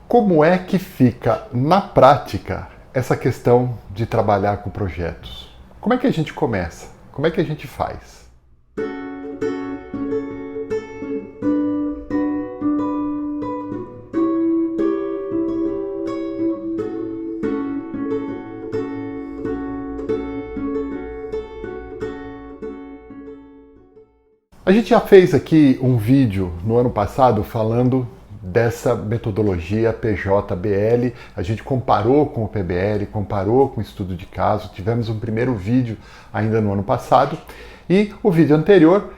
Como é que fica na prática essa questão de trabalhar com projetos? Como é que a gente começa? Como é que a gente faz? A gente já fez aqui um vídeo no ano passado falando dessa metodologia PJBL, a gente comparou com o PBL, comparou com o estudo de caso, tivemos um primeiro vídeo ainda no ano passado e o vídeo anterior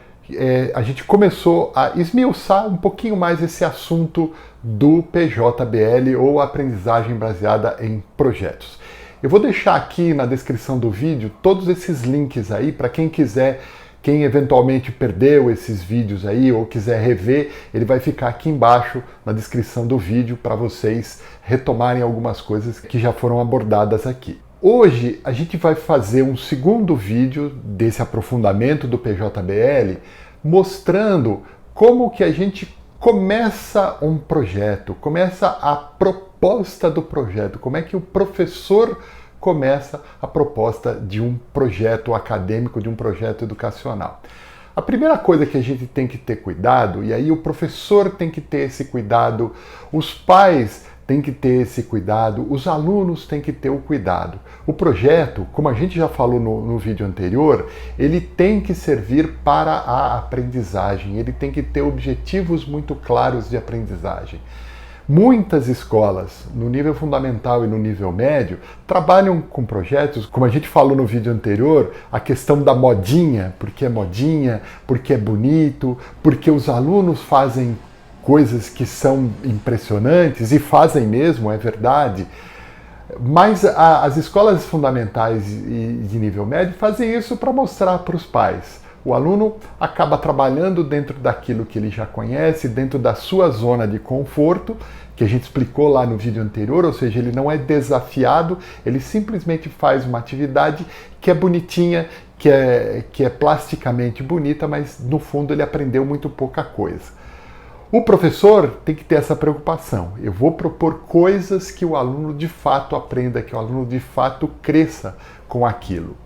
a gente começou a esmiuçar um pouquinho mais esse assunto do PJBL ou aprendizagem baseada em projetos. Eu vou deixar aqui na descrição do vídeo todos esses links aí para quem quiser. Quem eventualmente perdeu esses vídeos aí ou quiser rever, ele vai ficar aqui embaixo na descrição do vídeo para vocês retomarem algumas coisas que já foram abordadas aqui. Hoje a gente vai fazer um segundo vídeo desse aprofundamento do PJBL, mostrando como que a gente começa um projeto, começa a proposta do projeto, como é que o professor começa a proposta de um projeto acadêmico, de um projeto educacional. A primeira coisa que a gente tem que ter cuidado, e aí o professor tem que ter esse cuidado, os pais têm que ter esse cuidado, os alunos têm que ter o cuidado. O projeto, como a gente já falou no vídeo anterior, ele tem que servir para a aprendizagem, ele tem que ter objetivos muito claros de aprendizagem. Muitas escolas, no nível fundamental e no nível médio, trabalham com projetos, como a gente falou no vídeo anterior, a questão da modinha, porque é bonito, porque os alunos fazem coisas que são impressionantes, e fazem mesmo, é verdade. Mas as escolas fundamentais e de nível médio fazem isso para mostrar para os pais. O aluno acaba trabalhando dentro daquilo que ele já conhece, dentro da sua zona de conforto, que a gente explicou lá no vídeo anterior, ou seja, ele não é desafiado, ele simplesmente faz uma atividade que é bonitinha, que é plasticamente bonita, mas no fundo ele aprendeu muito pouca coisa. O professor tem que ter essa preocupação. Eu vou propor coisas que o aluno de fato aprenda, que o aluno de fato cresça com aquilo.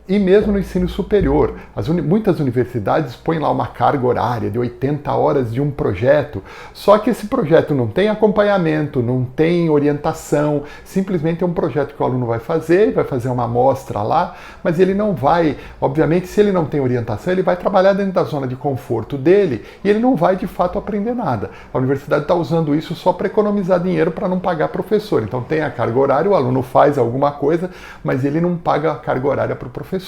E mesmo no ensino superior, muitas universidades põem lá uma carga horária de 80 horas de um projeto, só que esse projeto não tem acompanhamento, não tem orientação, simplesmente é um projeto que o aluno vai fazer uma amostra lá, mas ele não vai, obviamente, se ele não tem orientação, ele vai trabalhar dentro da zona de conforto dele e ele não vai de fato aprender nada. A universidade está usando isso só para economizar dinheiro para não pagar professor. Então tem a carga horária, o aluno faz alguma coisa, mas ele não paga a carga horária para o professor.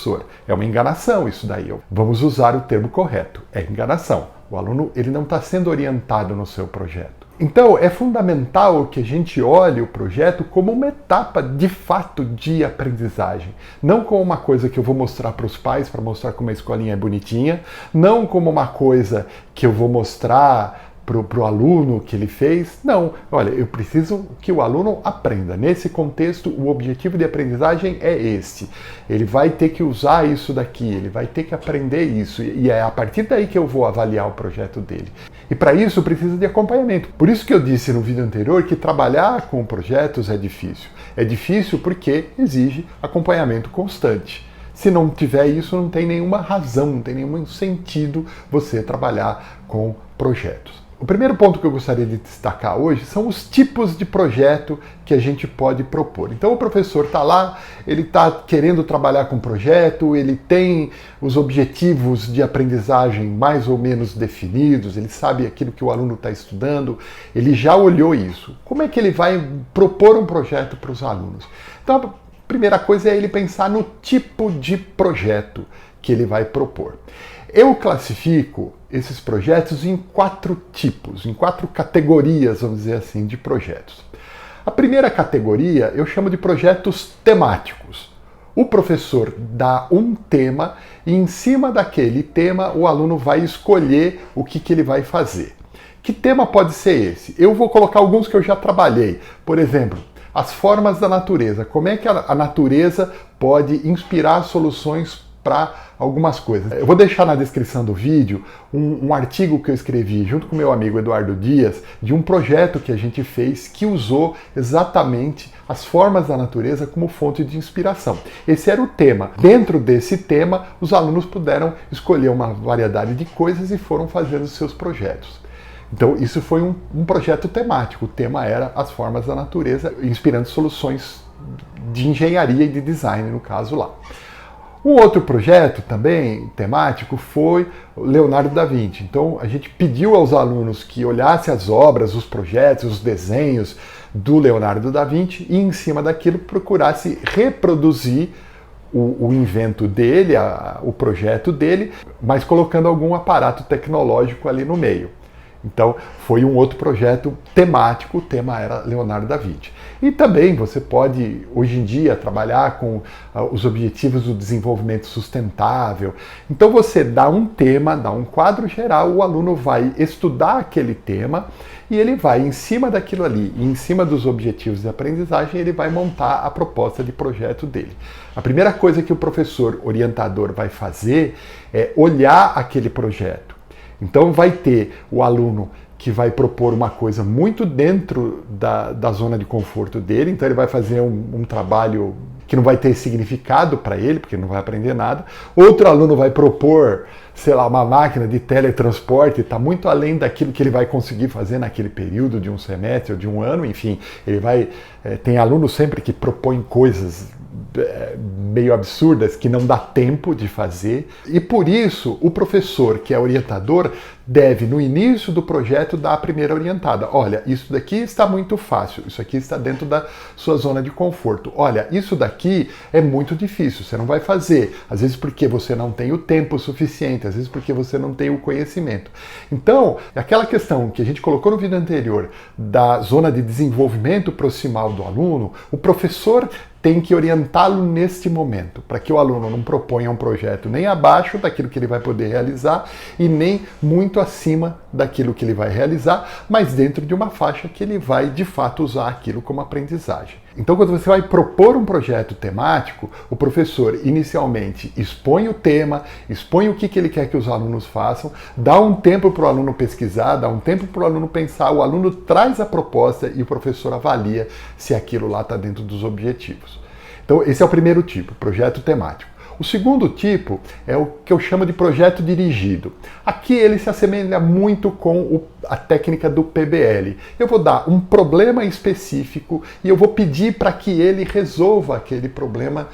É uma enganação isso daí. Vamos usar o termo correto. É enganação. O aluno ele não está sendo orientado no seu projeto. Então é fundamental que a gente olhe o projeto como uma etapa de fato de aprendizagem. Não como uma coisa que eu vou mostrar para os pais, para mostrar como a escolinha é bonitinha. Não como uma coisa que eu vou mostrar para o aluno que ele fez. Não, olha, eu preciso que o aluno aprenda. Nesse contexto, o objetivo de aprendizagem é esse. Ele vai ter que usar isso daqui, ele vai ter que aprender isso. E é a partir daí que eu vou avaliar o projeto dele. E para isso precisa de acompanhamento. Por isso que eu disse no vídeo anterior que trabalhar com projetos é difícil. É difícil porque exige acompanhamento constante. Se não tiver isso, não tem nenhuma razão, não tem nenhum sentido você trabalhar com projetos. O primeiro ponto que eu gostaria de destacar hoje são os tipos de projeto que a gente pode propor. Então o professor está lá, ele está querendo trabalhar com projeto, ele tem os objetivos de aprendizagem mais ou menos definidos, ele sabe aquilo que o aluno está estudando, ele já olhou isso. Como é que ele vai propor um projeto para os alunos? Então a primeira coisa é ele pensar no tipo de projeto que ele vai propor. Eu classifico esses projetos em 4 tipos, em 4 categorias, vamos dizer assim, de projetos. A primeira categoria eu chamo de projetos temáticos. O professor dá um tema e em cima daquele tema o aluno vai escolher o que ele vai fazer. Que tema pode ser esse? Eu vou colocar alguns que eu já trabalhei. Por exemplo, as formas da natureza. Como é que a natureza pode inspirar soluções para algumas coisas. Eu vou deixar na descrição do vídeo um artigo que eu escrevi junto com meu amigo Eduardo Dias, de um projeto que a gente fez que usou exatamente as formas da natureza como fonte de inspiração. Esse era o tema. Dentro desse tema, os alunos puderam escolher uma variedade de coisas e foram fazendo os seus projetos. Então, isso foi um projeto temático. O tema era as formas da natureza, inspirando soluções de engenharia e de design, no caso lá. Um outro projeto também temático foi Leonardo da Vinci. Então a gente pediu aos alunos que olhassem as obras, os projetos, os desenhos do Leonardo da Vinci e em cima daquilo procurasse reproduzir o invento dele, o projeto dele, mas colocando algum aparato tecnológico ali no meio. Então foi um outro projeto temático, o tema era Leonardo da Vinci. E também você pode, hoje em dia, trabalhar com os objetivos do desenvolvimento sustentável. Então você dá um tema, dá um quadro geral, o aluno vai estudar aquele tema e ele vai, em cima daquilo ali, em cima dos objetivos de aprendizagem, ele vai montar a proposta de projeto dele. A primeira coisa que o professor orientador vai fazer é olhar aquele projeto. Então vai ter o aluno que vai propor uma coisa muito dentro da zona de conforto dele, então ele vai fazer um trabalho que não vai ter significado para ele, porque ele não vai aprender nada. Outro aluno vai propor, sei lá, uma máquina de teletransporte, está muito além daquilo que ele vai conseguir fazer naquele período de um semestre ou de um ano, enfim, ele vai... tem alunos sempre que propõem coisas meio absurdas que não dá tempo de fazer, e por isso o professor, que é orientador, deve no início do projeto dar a primeira orientada. Olha, isso daqui está muito fácil, isso aqui está dentro da sua zona de conforto. Olha, isso daqui é muito difícil, você não vai fazer, às vezes porque você não tem o tempo suficiente, às vezes porque você não tem o conhecimento. Então, aquela questão que a gente colocou no vídeo anterior da zona de desenvolvimento proximal do aluno, o professor tem que orientá-lo neste momento, para que o aluno não proponha um projeto nem abaixo daquilo que ele vai poder realizar e nem muito acima daquilo que ele vai realizar, mas dentro de uma faixa que ele vai de fato usar aquilo como aprendizagem. Então, quando você vai propor um projeto temático, o professor inicialmente expõe o tema, expõe o que ele quer que os alunos façam, dá um tempo para o aluno pesquisar, dá um tempo para o aluno pensar, o aluno traz a proposta e o professor avalia se aquilo lá está dentro dos objetivos. Então, esse é o primeiro tipo, projeto temático. O segundo tipo é o que eu chamo de projeto dirigido. Aqui ele se assemelha muito com a técnica do PBL. Eu vou dar um problema específico e eu vou pedir para que ele resolva aquele problema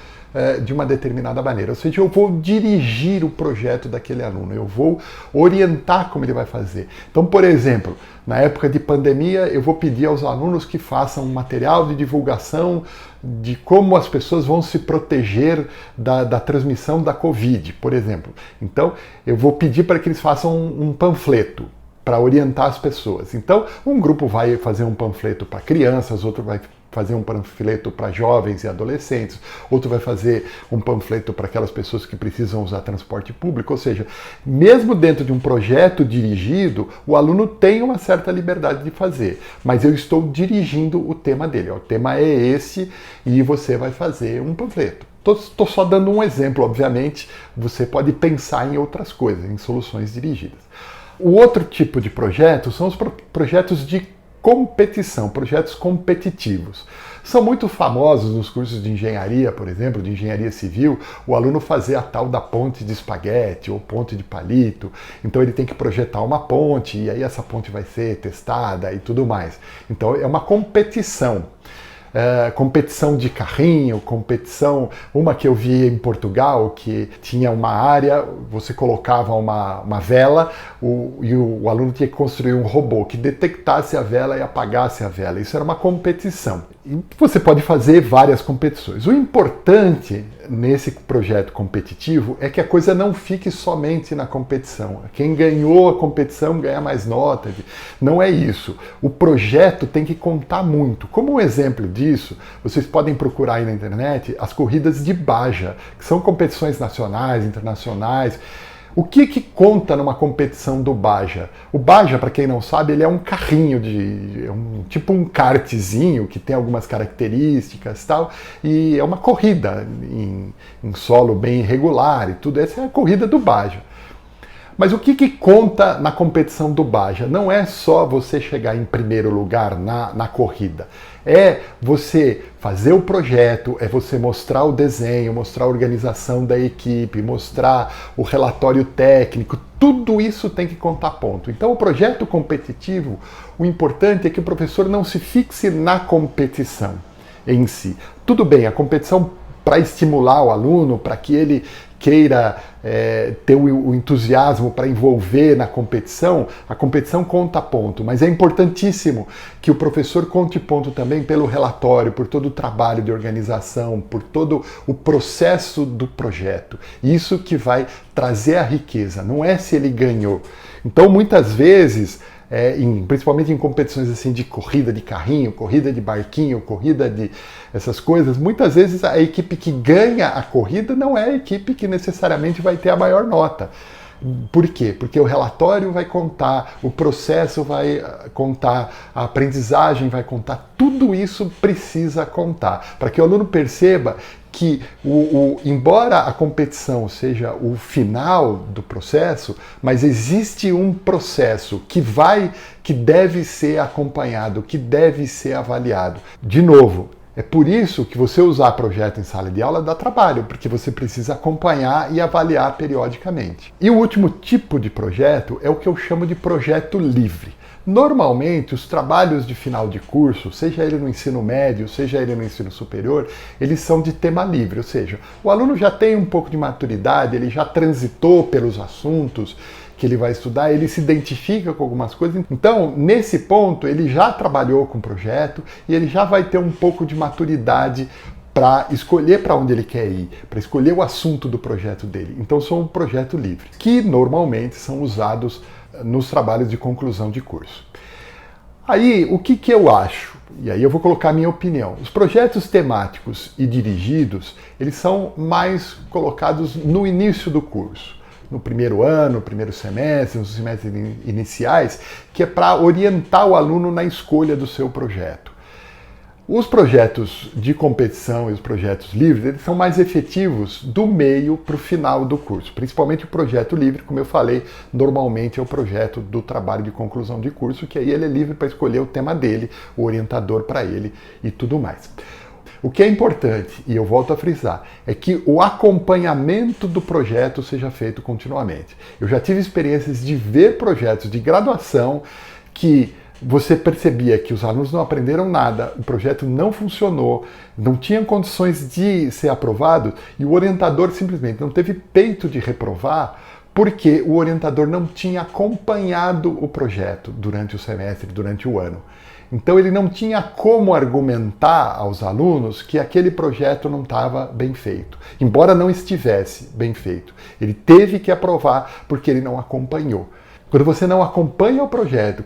de uma determinada maneira. Ou seja, eu vou dirigir o projeto daquele aluno, eu vou orientar como ele vai fazer. Então, por exemplo, na época de pandemia, eu vou pedir aos alunos que façam um material de divulgação de como as pessoas vão se proteger da transmissão da Covid, por exemplo. Então, eu vou pedir para que eles façam um panfleto para orientar as pessoas. Então, um grupo vai fazer um panfleto para crianças, outro vai fazer um panfleto para jovens e adolescentes, outro vai fazer um panfleto para aquelas pessoas que precisam usar transporte público, ou seja, mesmo dentro de um projeto dirigido, o aluno tem uma certa liberdade de fazer, mas eu estou dirigindo o tema dele, o tema é esse e você vai fazer um panfleto. Estou só dando um exemplo, obviamente, você pode pensar em outras coisas, em soluções dirigidas. O outro tipo de projeto são os projetos de competição, projetos competitivos. São muito famosos nos cursos de engenharia, por exemplo, de engenharia civil, o aluno fazer a tal da ponte de espaguete ou ponte de palito. Então ele tem que projetar uma ponte e aí essa ponte vai ser testada e tudo mais. Então é uma competição. Competição de carrinho, competição, uma que eu vi em Portugal, que tinha uma área, você colocava uma vela e o aluno tinha que construir um robô que detectasse a vela e apagasse a vela. Isso era uma competição. E você pode fazer várias competições. O importante nesse projeto competitivo é que a coisa não fique somente na competição. Quem ganhou a competição ganha mais nota. Não é isso. O projeto tem que contar muito. Como um exemplo disso, vocês podem procurar aí na internet as corridas de Baja, que são competições nacionais, internacionais. O que conta numa competição do Baja? O Baja, para quem não sabe, ele é um carrinho tipo um kartzinho que tem algumas características e tal, e é uma corrida em solo bem irregular e tudo. Essa é a corrida do Baja. Mas o que conta na competição do Baja? Não é só você chegar em primeiro lugar na corrida. É você fazer o projeto, é você mostrar o desenho, mostrar a organização da equipe, mostrar o relatório técnico. Tudo isso tem que contar ponto. Então, o projeto competitivo, o importante é que o professor não se fixe na competição em si. Tudo bem, a competição para estimular o aluno, para que ele queira ter o entusiasmo para envolver na competição, a competição conta ponto, mas é importantíssimo que o professor conte ponto também pelo relatório, por todo o trabalho de organização, por todo o processo do projeto. Isso que vai trazer a riqueza, não é se ele ganhou. Então, muitas vezes, principalmente em competições assim de corrida de carrinho, corrida de barquinho, corrida de essas coisas, muitas vezes a equipe que ganha a corrida não é a equipe que necessariamente vai ter a maior nota. Por quê? Porque o relatório vai contar, o processo vai contar, a aprendizagem vai contar, tudo isso precisa contar, para que o aluno perceba que, embora a competição seja o final do processo, mas existe um processo que deve ser acompanhado, que deve ser avaliado. De novo, é por isso que você usar projeto em sala de aula dá trabalho, porque você precisa acompanhar e avaliar periodicamente. E o último tipo de projeto é o que eu chamo de projeto livre. Normalmente, os trabalhos de final de curso, seja ele no ensino médio, seja ele no ensino superior, eles são de tema livre, ou seja, o aluno já tem um pouco de maturidade, ele já transitou pelos assuntos que ele vai estudar, ele se identifica com algumas coisas. Então, nesse ponto, ele já trabalhou com o projeto e ele já vai ter um pouco de maturidade para escolher para onde ele quer ir, para escolher o assunto do projeto dele. Então, são um projeto livre, que normalmente são usados nos trabalhos de conclusão de curso. Aí, o que eu acho? E aí eu vou colocar a minha opinião. Os projetos temáticos e dirigidos, eles são mais colocados no início do curso. No primeiro ano, no primeiro semestre, nos semestres iniciais, que é para orientar o aluno na escolha do seu projeto. Os projetos de competição e os projetos livres, eles são mais efetivos do meio para o final do curso. Principalmente o projeto livre, como eu falei, normalmente é o projeto do trabalho de conclusão de curso, que aí ele é livre para escolher o tema dele, o orientador para ele e tudo mais. O que é importante, e eu volto a frisar, é que o acompanhamento do projeto seja feito continuamente. Eu já tive experiências de ver projetos de graduação que você percebia que os alunos não aprenderam nada, o projeto não funcionou, não tinham condições de ser aprovado e o orientador simplesmente não teve peito de reprovar porque o orientador não tinha acompanhado o projeto durante o semestre, durante o ano. Então ele não tinha como argumentar aos alunos que aquele projeto não estava bem feito, embora não estivesse bem feito. Ele teve que aprovar porque ele não acompanhou. Quando você não acompanha o projeto,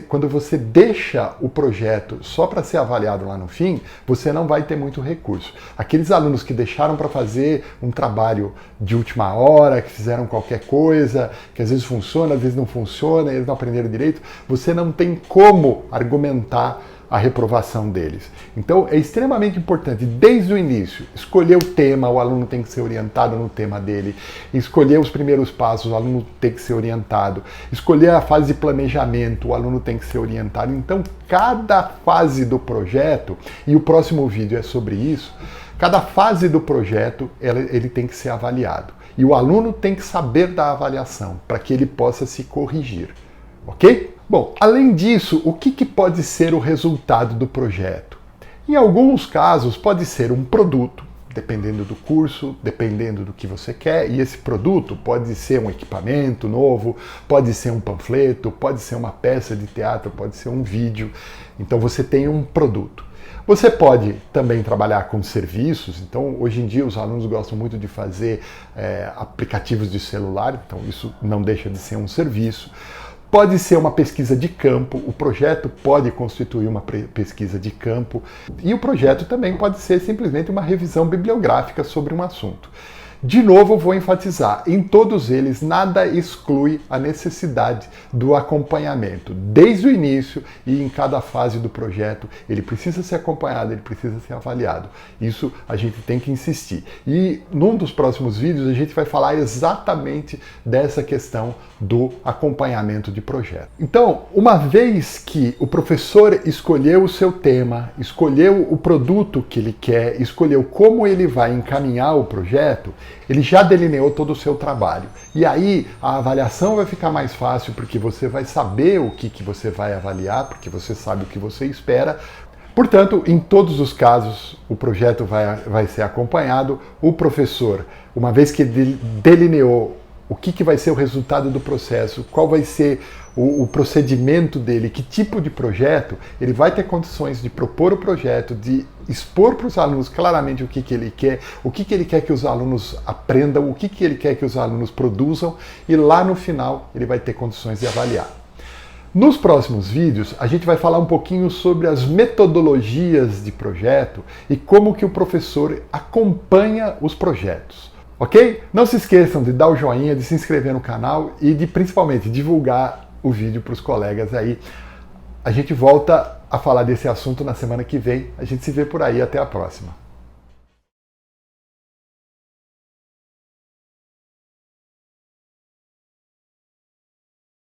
quando você deixa o projeto só para ser avaliado lá no fim, você não vai ter muito recurso. Aqueles alunos que deixaram para fazer um trabalho de última hora, que fizeram qualquer coisa, que às vezes funciona, às vezes não funciona, eles não aprenderam direito, você não tem como argumentar a reprovação deles. Então é extremamente importante, desde o início, escolher o tema, o aluno tem que ser orientado no tema dele, escolher os primeiros passos, o aluno tem que ser orientado, escolher a fase de planejamento, o aluno tem que ser orientado. Então cada fase do projeto, e o próximo vídeo é sobre isso, cada fase do projeto ele tem que ser avaliado. E o aluno tem que saber da avaliação, para que ele possa se corrigir. Ok? Bom, além disso, o que pode ser o resultado do projeto? Em alguns casos, pode ser um produto, dependendo do curso, dependendo do que você quer, e esse produto pode ser um equipamento novo, pode ser um panfleto, pode ser uma peça de teatro, pode ser um vídeo. Então você tem um produto. Você pode também trabalhar com serviços, então hoje em dia os alunos gostam muito de fazer aplicativos de celular, então isso não deixa de ser um serviço. Pode ser uma pesquisa de campo, o projeto pode constituir uma pesquisa de campo e o projeto também pode ser simplesmente uma revisão bibliográfica sobre um assunto. De novo, vou enfatizar, em todos eles nada exclui a necessidade do acompanhamento. Desde o início e em cada fase do projeto, ele precisa ser acompanhado, ele precisa ser avaliado. Isso a gente tem que insistir. E num dos próximos vídeos a gente vai falar exatamente dessa questão do acompanhamento de projeto. Então, uma vez que o professor escolheu o seu tema, escolheu o produto que ele quer, escolheu como ele vai encaminhar o projeto, ele já delineou todo o seu trabalho. E aí a avaliação vai ficar mais fácil porque você vai saber o que você vai avaliar, porque você sabe o que você espera. Portanto, em todos os casos, o projeto vai ser acompanhado. O professor, uma vez que delineou o que vai ser o resultado do processo, qual vai ser o procedimento dele, que tipo de projeto, ele vai ter condições de propor o projeto, de expor para os alunos claramente o que ele quer, o que ele quer que os alunos aprendam, o que ele quer que os alunos produzam, e lá no final ele vai ter condições de avaliar. Nos próximos vídeos, a gente vai falar um pouquinho sobre as metodologias de projeto e como que o professor acompanha os projetos. Ok? Não se esqueçam de dar o joinha, de se inscrever no canal e de principalmente divulgar o vídeo para os colegas aí. A gente volta a falar desse assunto na semana que vem. A gente se vê por aí. Até a próxima.